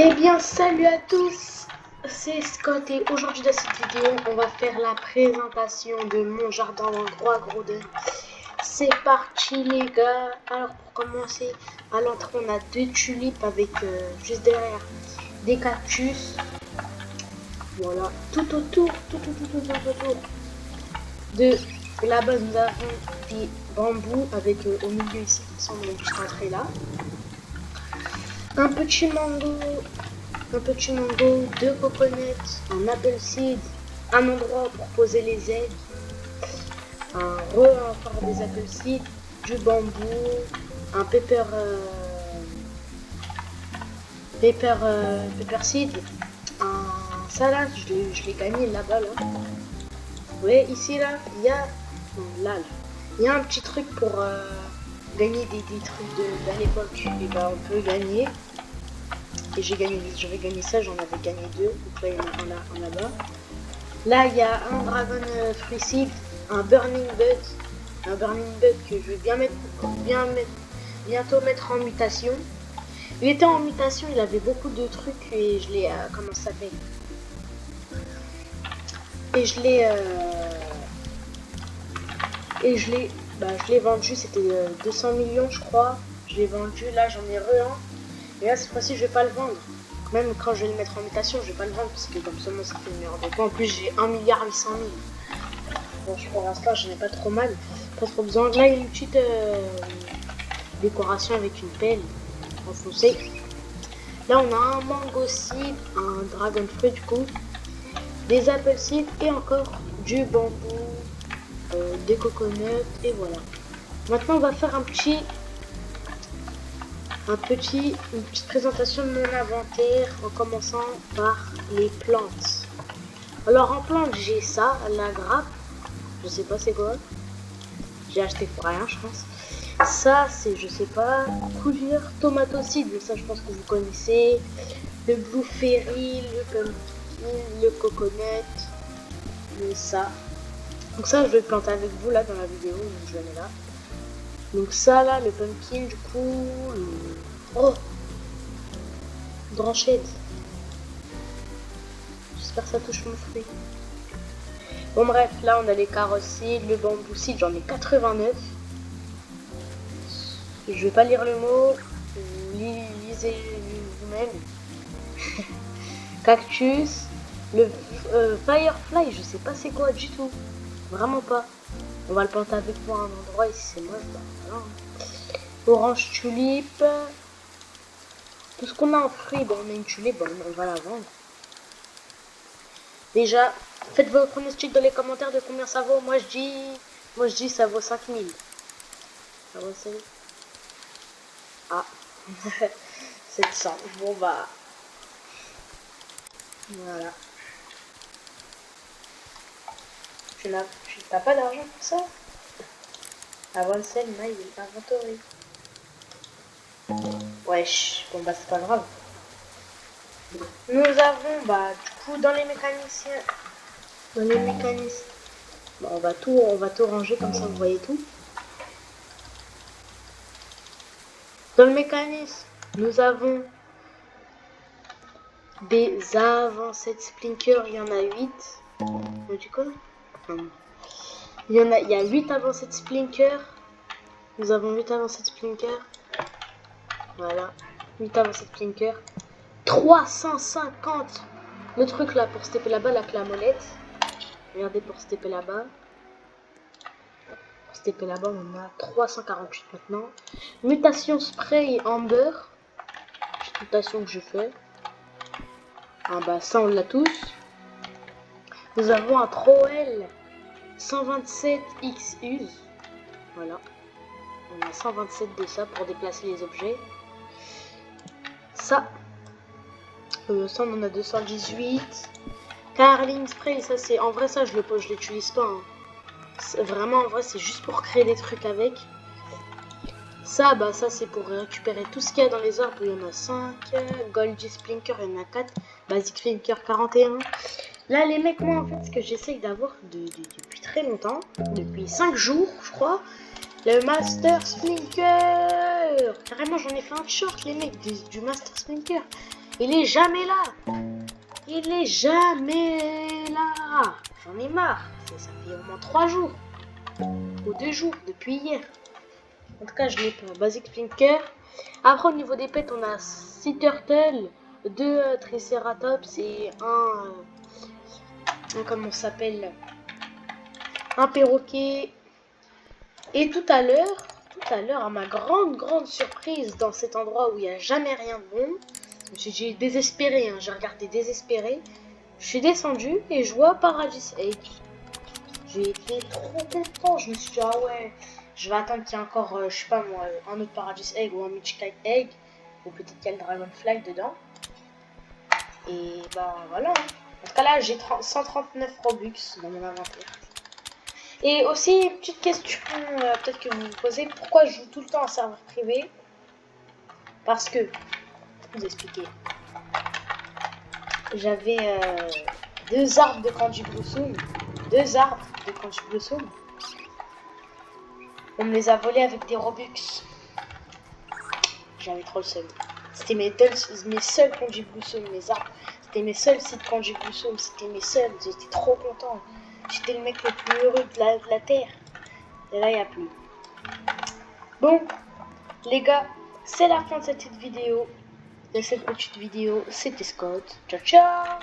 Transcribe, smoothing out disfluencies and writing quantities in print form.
Eh bien, salut à tous, c'est Scott et aujourd'hui dans cette vidéo, on va faire la présentation de mon jardin dans le Roi Groudon. C'est parti les gars. Alors pour commencer, à l'entrée on a deux tulipes avec juste derrière des cactus. Voilà, tout autour de là-bas nous avons des bambous avec au milieu ici, comme ça on est juste entré là. Un petit mango, deux coconuts, un apple seed, un endroit pour poser les ailes, encore des apple seeds, du bambou, un pepper seed, un salade, je l'ai gagné là-bas là. Vous voyez ici là, il y a il y a un petit truc pour gagner des trucs d'à l'époque. Et bah on peut gagner. Et j'avais gagné ça, j'en avais gagné deux. Donc là il y en a un là-bas. Là il y a un dragon fruit seed, un burning bud que je vais bientôt mettre en mutation. Il était en mutation, il avait beaucoup de trucs et je l'ai comment ça s'appelle? Et je l'ai vendu, c'était 200 millions je crois. Je l'ai vendu, là j'en ai un. Et là cette fois-ci je vais pas le vendre. Même quand je vais le mettre en mutation, je vais pas le vendre parce que comme ça moi ça fait une merde. En plus j'ai 1,8 milliard. Bon, pour l'instant j'en ai pas trop mal. Pas trop besoin. Là il y a une petite décoration avec une pelle enfoncée. Là on a un mango seed, un dragon fruit du coup, des apple seeds et encore du bambou, des coconuts et voilà. Maintenant on va faire une petite présentation de mon inventaire en commençant par les plantes. Alors en plante j'ai ça, la grappe, je sais pas c'est quoi, j'ai acheté pour rien je pense. Ça c'est je sais pas, coulière tomato seed, mais ça je pense que vous connaissez, le blueberry, le pumpkin, le coconut, ça. Donc ça je vais le planter avec vous là dans la vidéo, donc je le mets là. Donc ça là, le pumpkin du coup, oh, branchette. J'espère que ça touche mon fruit. Bon bref, là on a les carottes seed, le bambou seed, j'en ai 89. Je vais pas lire le mot, lisez vous-même. Cactus, le firefly, je sais pas c'est quoi du tout, vraiment pas. On va le planter avec moi à un endroit ici, c'est moche. Voilà. Orange tulipe. Tout ce qu'on a en fruits, bon, on a une tulipe, bon, on va la vendre. Déjà, faites vos pronostics dans les commentaires de combien ça vaut. Moi je dis ça vaut 5000. Ça vaut 5 000. Ah, 700. Bon bah. Voilà. Tu n'as pas d'argent pour ça? Avancel, mail, inventory. Wesh, bon bah c'est pas grave. Nous avons bah du coup dans les mécaniciens. Bah, on va tout ranger comme ça vous voyez tout. Dans le mécanisme, nous avons des avancées de Splinker, il y en a 8. Du coup, il y a 8 avancées de Splinker. Nous avons 8 avancées de Splinker. Voilà, 8 avancées de Splinker. 350 le truc là pour stepper là-bas, la clé à molette. Regardez pour stepper là-bas. Pour stepper là-bas, on a 348 maintenant. Mutation spray amber. Petite mutation que je fais. Ah bah ça on l'a tous. Nous avons un Troel 127X use. Voilà. On a 127 de ça pour déplacer les objets. Ça on en a 218. Carling spray, ça c'est en vrai ça je l'utilise pas. Hein. Vraiment en vrai c'est juste pour créer des trucs avec. Ça bah ça c'est pour récupérer tout ce qu'il y a dans les arbres. Il y en a 5. Goldie Splinker il y en a 4. Basic Splinker 41. Là les mecs moi en fait ce que j'essaye d'avoir depuis très longtemps, depuis 5 jours je crois, le Master Splinker. Carrément j'en ai fait un short les mecs du Master Splinker. Il est jamais là. Il est jamais là. J'en ai marre. Ça fait au moins 3 jours. Ou 2 jours depuis hier. En tout cas, je l'ai pour Basic Splinker. Après, au niveau des pets, on a 6 turtles, 2 triceratops et comment ça s'appelle, un perroquet. Et tout à l'heure, à ma grande surprise, dans cet endroit où il n'y a jamais rien de bon, j'ai désespéré, hein, j'ai regardé désespéré. Je suis descendu et je vois Paradise Egg. J'ai été trop content, je me suis dit, ah ouais, je vais attendre qu'il y ait encore, je sais pas moi, un autre Paradise Egg ou un Mythical Egg, ou peut-être qu'il y a le Dragonfly dedans. Et bah voilà. En tout cas là, j'ai 139 Robux dans mon inventaire. Et aussi, une petite question, peut-être que vous vous posez, pourquoi je joue tout le temps en serveur privé? Parce que, je vais vous expliquer, j'avais 2 arbres de Candy Blossom, 2 arbres de Candy Blossom. On me les a volés avec des Robux. J'avais trop le seum. C'était mes seuls Candy Blossom, mes arbres. C'était mes seuls sites Candy Blossom, c'était mes seuls. J'étais trop content. J'étais le mec le plus heureux de la terre. Et là, il n'y a plus. Bon, les gars, c'est la fin de cette vidéo. C'était Scott. Ciao, ciao!